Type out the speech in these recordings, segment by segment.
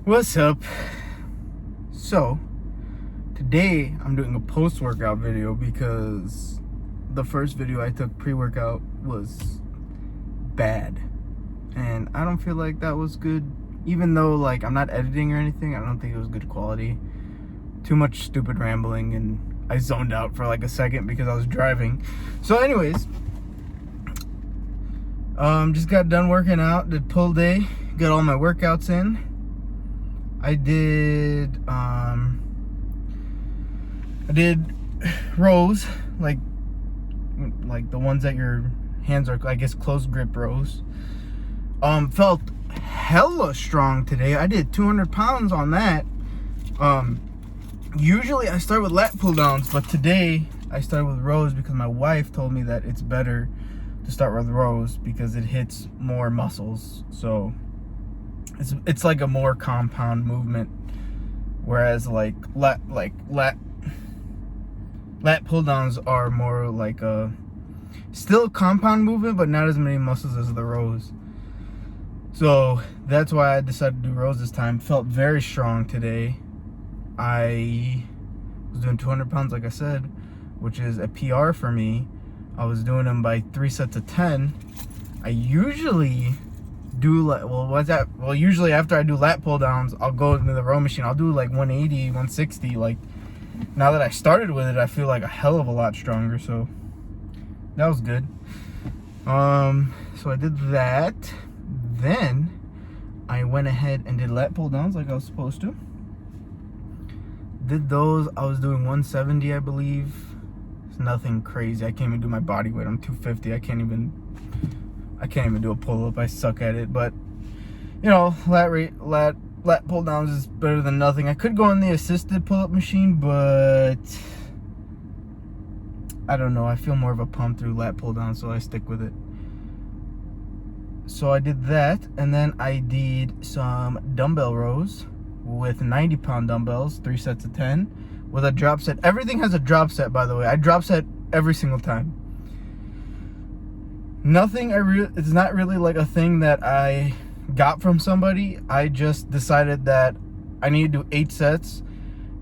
What's up? So, today I'm doing a post-workout video because the first video I took pre-workout was bad. And I don't feel like that was good. Even though, like, I'm not editing or anything, I don't think it was good quality. Too much stupid rambling, and I zoned out for like a second because I was driving. So anyways, just got done working out, did pull day, got all my workouts in. I did rows, like the ones that your hands are, I guess, close grip rows. Felt hella strong today. I did 200 pounds on that. Usually I start with lat pull downs, but today I started with rows because my wife told me that it's better to start with rows because it hits more muscles. So it's like a more compound movement, whereas like lat pull downs are more like a still compound movement, but not as many muscles as the rows. So that's why I decided to do rows this time. Felt very strong today. I was doing 200 pounds, like I said, which is a PR for me. I was doing them by 3 sets of 10. I usually do usually after I do lat pull downs, I'll go into the row machine. I'll do like 180, 160. Like, now that I started with it, I feel like a hell of a lot stronger. So that was good. So I did that. Then I went ahead and did lat pull downs like I was supposed to. Did those. I was doing 170, I believe. It's nothing crazy. I can't even do my body weight. I'm 250. I can't even do a pull-up. I suck at it. But you know, lat pull downs is better than nothing. I could go on the assisted pull-up machine, but I don't know. I feel more of a pump through lat pull down, so I stick with it. So I did that, and then I did some dumbbell rows with 90-pound dumbbells, 3 sets of 10, with a drop set. Everything has a drop set, by the way. I drop set every single time. It's not really like a thing that I got from somebody. I just decided that I need to do 8 sets,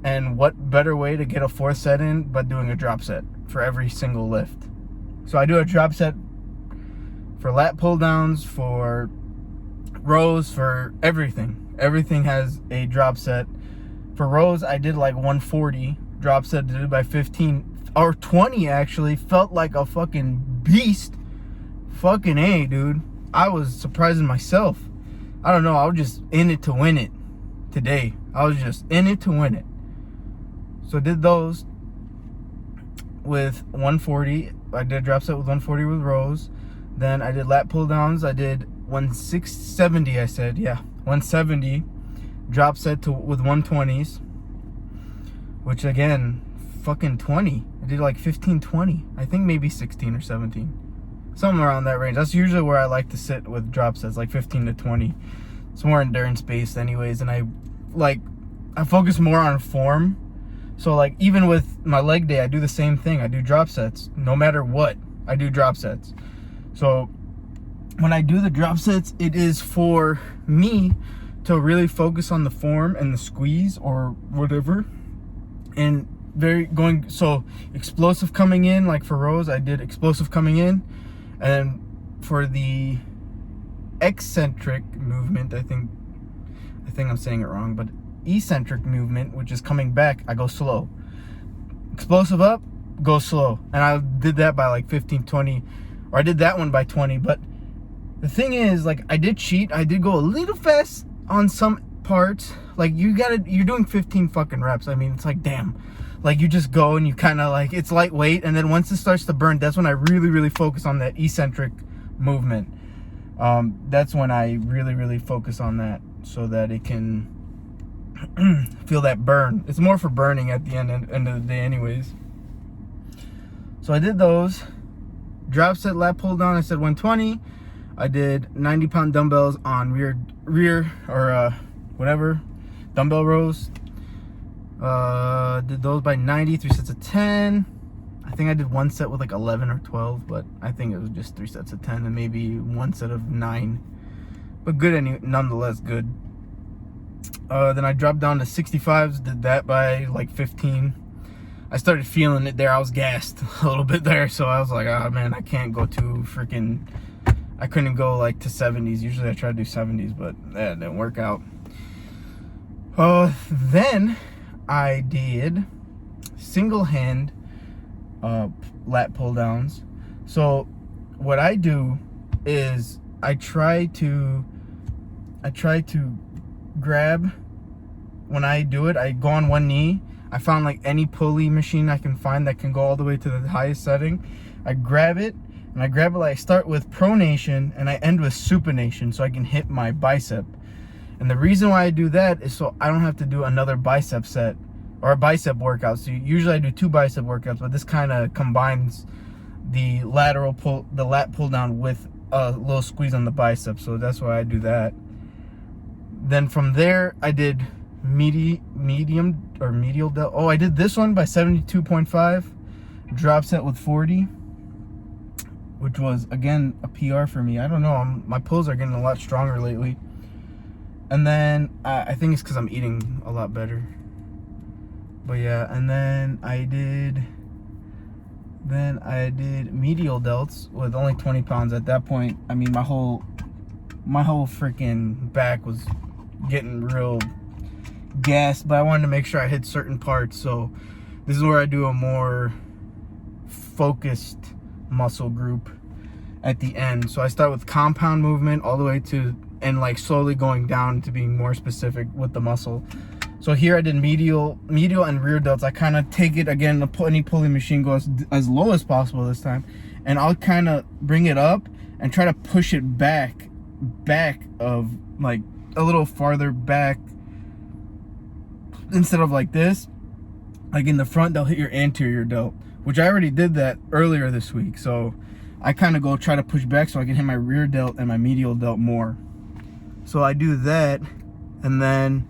and what better way to get a 4th set in but doing a drop set for every single lift. So I do a drop set for lat pull downs, for rows, for everything. Everything has a drop set. For rows, I did like 140. Drop set did it by 15 or 20 actually. Felt like a fucking beast. Fucking A, dude. I was surprising myself. I don't know. I was just in it to win it today. I was just in it to win it. So I did those with 140. I did a drop set with 140 with rows. Then I did lat pull downs. I did 170. I said, yeah, 170. Drop set with 120s, which again, fucking 20. I did like 15, 20. I think maybe 16 or 17. Something around that range. That's usually where I like to sit with drop sets, like 15 to 20. It's more endurance based anyways, and I focus more on form. So like even with my leg day, I do the same thing. I do drop sets. No matter what, I do drop sets. So when I do the drop sets, it is for me to really focus on the form and the squeeze or whatever. And so explosive coming in, like for rows, I did explosive coming in. And for the eccentric movement, I think I'm saying it wrong, but eccentric movement, which is coming back, I go slow. Explosive up, go slow. And I did that by like 15, 20, or I did that one by 20. But the thing is, like, I did cheat. I did go a little fast on some parts. Like, you're doing 15 fucking reps. I mean, it's like, damn. Like, you just go and you kind of like, it's lightweight. And then once it starts to burn, that's when I really, really focus on that eccentric movement. That's when I really, really focus on that so that it can feel that burn. It's more for burning at the end of the day anyways. So I did those. Drop set, lat pull down, I said 120. I did 90-pound dumbbells on rear or whatever, dumbbell rows. Did those by 90, 3 sets of 10. I think I did one set with like 11 or 12, but I think it was just 3 sets of 10 and maybe one set of 9. But good nonetheless, good. Then I dropped down to 65s, did that by like 15. I started feeling it there. I was gassed a little bit there, so I was like, oh man, I can't go too freaking, I couldn't go like to 70s. Usually I try to do 70s, but that didn't work out. Then I did single hand lat pull downs. So what I do is I try to grab, when I do it, I go on one knee. I found like any pulley machine I can find that can go all the way to the highest setting. I grab it, and I grab it like I start with pronation and I end with supination so I can hit my bicep. And the reason why I do that is so I don't have to do another bicep set or a bicep workout. So usually I do 2 bicep workouts, but this kind of combines the lat pull down with a little squeeze on the bicep. So that's why I do that. Then from there I did medial delt. Oh, I did this one by 72.5, drop set with 40, which was again a PR for me. I don't know, my pulls are getting a lot stronger lately. And then I think it's because I'm eating a lot better. But yeah, and then I did medial delts with only 20 pounds. At that point, I mean, my whole freaking back was getting real gassed, but I wanted to make sure I hit certain parts. So this is where I do a more focused muscle group at the end. So I start with compound movement all the way to, and like slowly going down to being more specific with the muscle. So here I did medial and rear delts. I kind of take it again, any pulley machine goes as low as possible this time, and I'll kind of bring it up and try to push it back of like a little farther back. Instead of like this, like in the front, they'll hit your anterior delt, which I already did that earlier this week. So I kind of try to push back so I can hit my rear delt and my medial delt more. So I do that, and then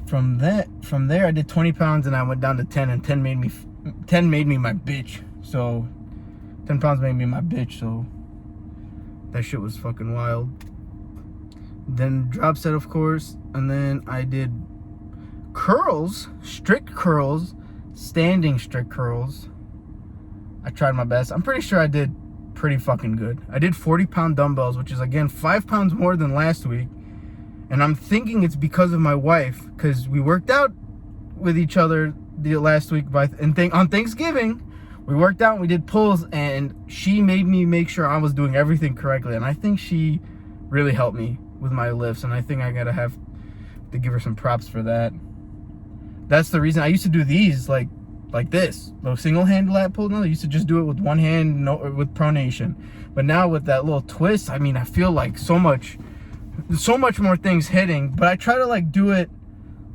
from there I did 20 pounds and I went down to 10, and 10 made me my bitch. So 10 pounds made me my bitch, so that shit was fucking wild. Then drop set, of course, and then I did curls, strict curls, standing strict curls. I tried my best. I'm pretty sure I did pretty fucking good. I did 40-pound dumbbells, which is again 5 pounds more than last week. And I'm thinking it's because of my wife, because we worked out with each other the last week on Thanksgiving. We worked out and we did pulls, and she made me make sure I was doing everything correctly. And I think she really helped me with my lifts, and I think I gotta have to give her some props for that. That's the reason I used to do these like this, those single hand lat pull downs. I used to just do it with one hand, with pronation. But now with that little twist, I mean, I feel like so much more things hitting. But I try to like do it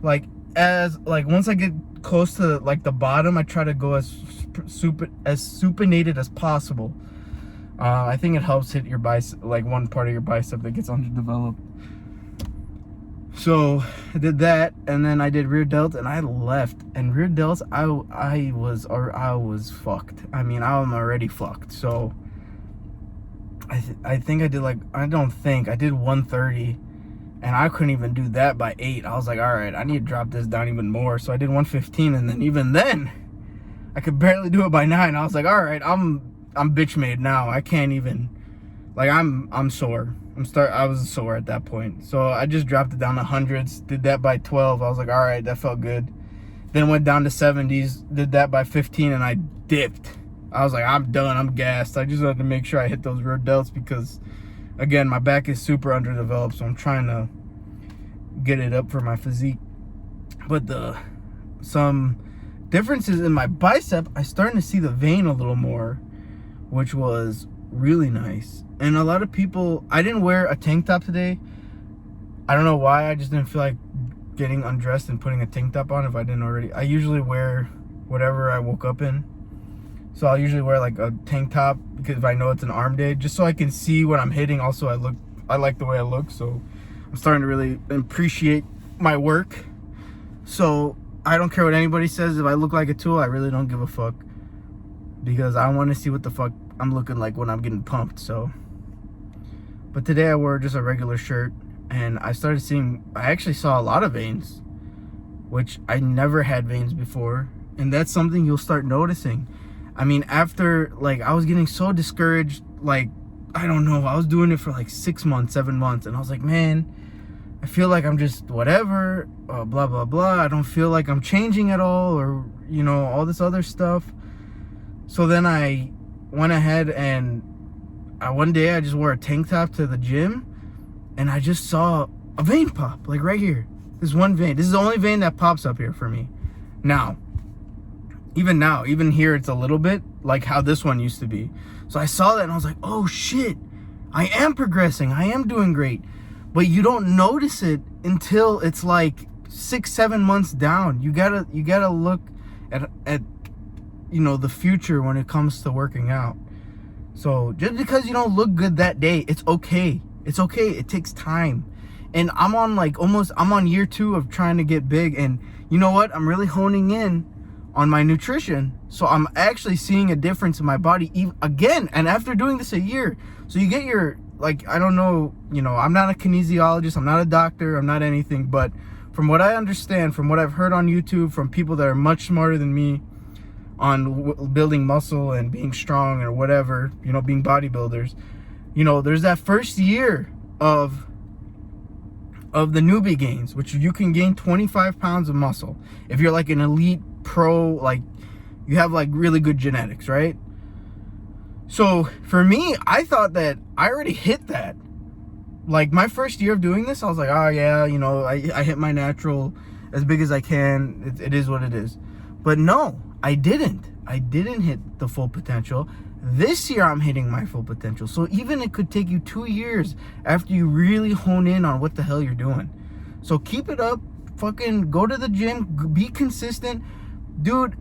like once I get close to like the bottom, I try to go as supinated as possible. I think it helps hit your bicep, like one part of your bicep that gets underdeveloped. So I did that, and then I did rear delts, and I left. And rear delts, I was fucked. I mean, I'm already fucked. So I think I did I did 130, and I couldn't even do that by 8. I was like, all right, I need to drop this down even more. So I did 115, and then even then, I could barely do it by 9. I was like, all right, I'm bitch made now. I can't even, like, I'm sore. I was sore at that point. So I just dropped it down to hundreds, did that by 12. I was like, all right, that felt good. Then went down to 70s, did that by 15, and I dipped. I was like, I'm done, I'm gassed. I just had to make sure I hit those rear delts because, again, my back is super underdeveloped, so I'm trying to get it up for my physique. But some differences in my bicep, I starting to see the vein a little more, which was really nice. And a lot of people, I didn't wear a tank top today. I don't know why. I just didn't feel like getting undressed and putting a tank top on if I didn't already. I usually wear whatever I woke up in. So I'll usually wear like a tank top because if I know it's an arm day, just so I can see what I'm hitting. Also, I like the way I look, so I'm starting to really appreciate my work. So I don't care what anybody says. If I look like a tool, I really don't give a fuck, because I want to see what the fuck I'm looking like when I'm getting pumped. So, but today I wore just a regular shirt, and I actually saw a lot of veins, which I never had veins before. And that's something you'll start noticing. I mean, after, like, I was getting so discouraged, like, I don't know, I was doing it for like 6 months, 7 months, and I was like, man, I feel like I'm just whatever, blah, blah, blah. I don't feel like I'm changing at all, or, you know, all this other stuff. So then I went ahead and one day I just wore a tank top to the gym, and I just saw a vein pop, like right here. This one vein. This is the only vein that pops up here for me. Now, even here, it's a little bit like how this one used to be. So I saw that and I was like, oh shit, I am progressing. I am doing great. But you don't notice it until it's like 6-7 months down. You gotta look at you know, the future when it comes to working out. So just because you don't look good that day, it's okay. It's okay. It takes time. And I'm on year 2 of trying to get big, and you know what? I'm really honing in on my nutrition. So I'm actually seeing a difference in my body again, and after doing this a year. So you get your, like, I don't know, you know, I'm not a kinesiologist, I'm not a doctor, I'm not anything, but from what I understand, from what I've heard on YouTube, from people that are much smarter than me on building muscle and being strong or whatever, you know, being bodybuilders, you know, there's that first year of the newbie gains, which you can gain 25 pounds of muscle if you're like an elite pro, like you have like really good genetics, right? So for me, I thought that I already hit that. Like my first year of doing this, I was like, oh yeah, you know, I hit my natural as big as I can. It is what it is. But no, I didn't hit the full potential. This year I'm hitting my full potential. So even it could take you 2 years after you really hone in on what the hell you're doing. So keep it up. Fucking go to the gym. Be consistent. Dude,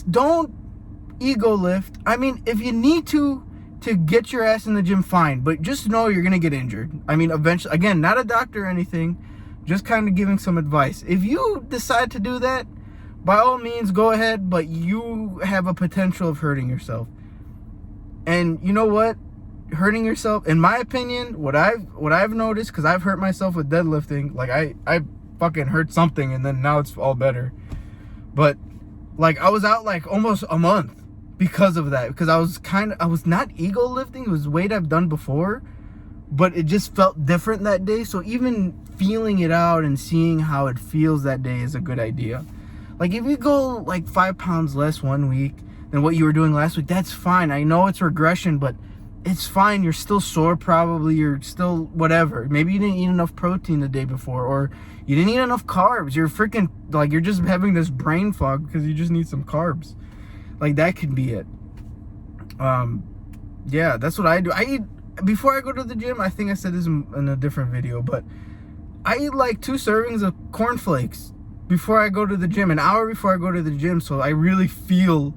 don't ego lift. I mean, if you need to get your ass in the gym, fine. But just know you're going to get injured. I mean, eventually, again, not a doctor or anything. Just kind of giving some advice. If you decide to do that, by all means, go ahead. But you have a potential of hurting yourself. And you know what? Hurting yourself, in my opinion, what I've noticed, because I've hurt myself with deadlifting, like I fucking hurt something and then now it's all better. But like I was out like almost a month because of that, because I was not ego lifting. It was weight I've done before, but it just felt different that day. So even feeling it out and seeing how it feels that day is a good idea. Like if you go like 5 pounds less one week than what you were doing last week, that's fine. I know it's regression, but it's fine. You're still sore probably. You're still whatever. Maybe you didn't eat enough protein the day before, or you didn't eat enough carbs. You're freaking, like, you're just having this brain fog because you just need some carbs. Like, that could be it. Yeah, that's what I do. I eat, before I go to the gym, I think I said this in a different video, but I eat like 2 servings of cornflakes before I go to the gym, an hour before I go to the gym, so I really feel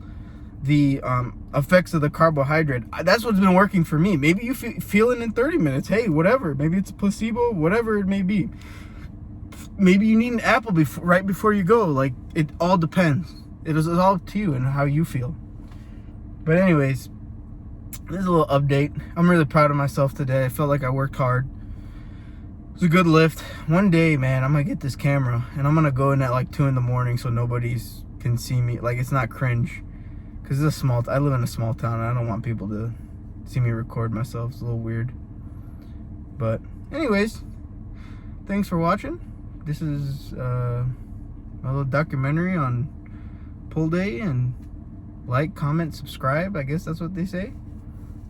the effects of the carbohydrate. That's what's been working for me. Maybe you feel it in 30 minutes. Hey, whatever. Maybe it's a placebo, whatever it may be. Maybe you need an apple right before you go. Like, it all depends. It is all up to you and how you feel. But anyways, this is a little update. I'm really proud of myself today. I felt like I worked hard. It was a good lift. One day, man, I'm gonna get this camera and I'm gonna go in at like 2 in the morning so nobody's can see me. Like, it's not cringe. Because I live in a small town and I don't want people to see me record myself. It's a little weird. But anyways, thanks for watching. This is my little documentary on pull day, and like, comment, subscribe. I guess that's what they say.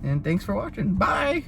And thanks for watching. Bye.